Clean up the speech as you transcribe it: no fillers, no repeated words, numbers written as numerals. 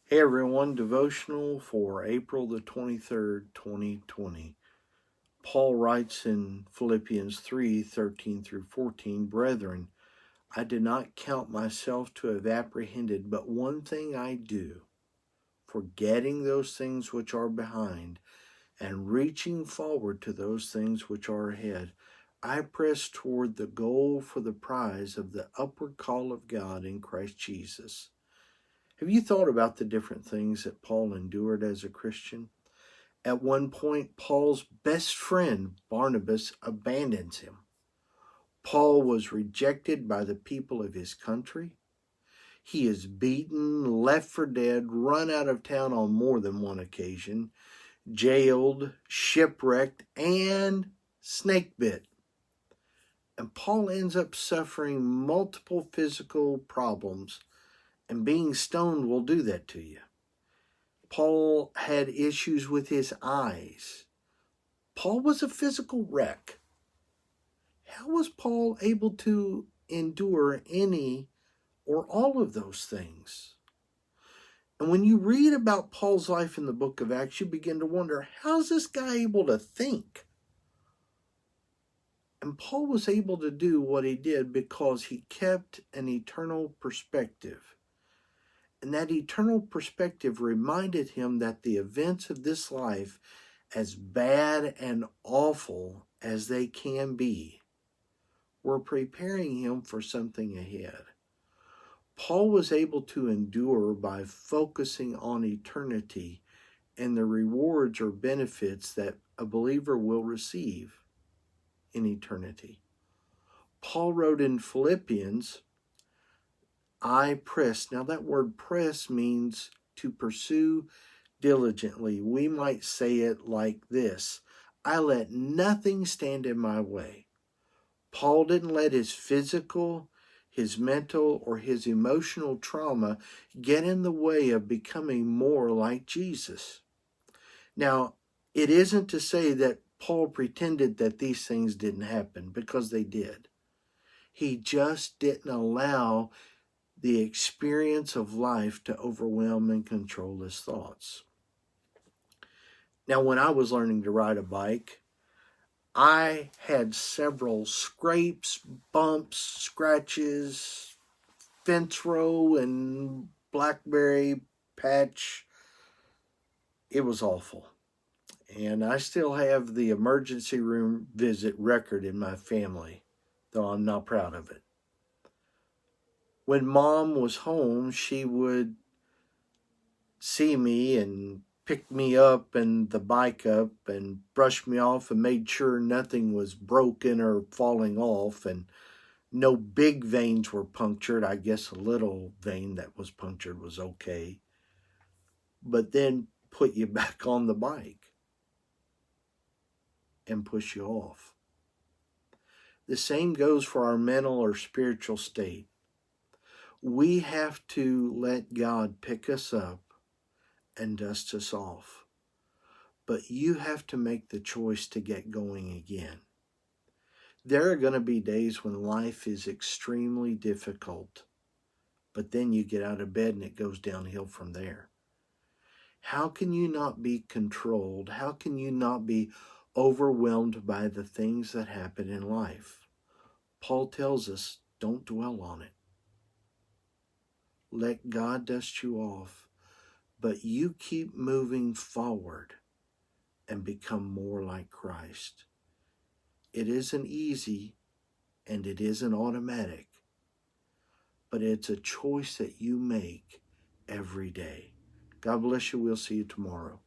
Hey everyone, devotional for April the 23rd, 2020. Paul writes in Philippians 3:13 through 14, Brethren, I did not count myself to have apprehended, but one thing I do, forgetting those things which are behind, and reaching forward to those things which are ahead, I press toward the goal for the prize of the upward call of God in Christ Jesus. Have you thought about the different things that Paul endured as a Christian? At one point, Paul's best friend, Barnabas, abandons him. Paul was rejected by the people of his country. He is beaten, left for dead, run out of town on more than one occasion, jailed, shipwrecked, and snake bit. And Paul ends up suffering multiple physical problems, and being stoned will do that to you. Paul had issues with his eyes. Paul was a physical wreck. How was Paul able to endure any or all of those things? And when you read about Paul's life in the book of Acts, you begin to wonder, how's this guy able to think? And Paul was able to do what he did because he kept an eternal perspective. And that eternal perspective reminded him that the events of this life, as bad and awful as they can be, were preparing him for something ahead. Paul was able to endure by focusing on eternity and the rewards or benefits that a believer will receive in eternity. Paul wrote in Philippians, I press. Now that word press means to pursue diligently. We might say it like this: I let nothing stand in my way. Paul didn't let his physical, his mental, or his emotional trauma get in the way of becoming more like Jesus. Now, it isn't to say that Paul pretended that these things didn't happen, because they did. He just didn't allow the experience of life to overwhelm and control his thoughts. Now, when I was learning to ride a bike, I had several scrapes, bumps, scratches, fence row, and blackberry patch. It was awful. And I still have the emergency room visit record in my family, though I'm not proud of it. When Mom was home, she would see me and pick me up and the bike up and brush me off and made sure nothing was broken or falling off and no big veins were punctured. I guess a little vein that was punctured was okay. But then put you back on the bike and push you off. The same goes for our mental or spiritual state. We have to let God pick us up and dust us off. But you have to make the choice to get going again. There are going to be days when life is extremely difficult, but then you get out of bed and it goes downhill from there. How can you not be controlled? How can you not be overwhelmed by the things that happen in life? Paul tells us, don't dwell on it. Let God dust you off, but you keep moving forward and become more like Christ. It isn't easy and it isn't automatic, but it's a choice that you make every day. God bless you. We'll see you tomorrow.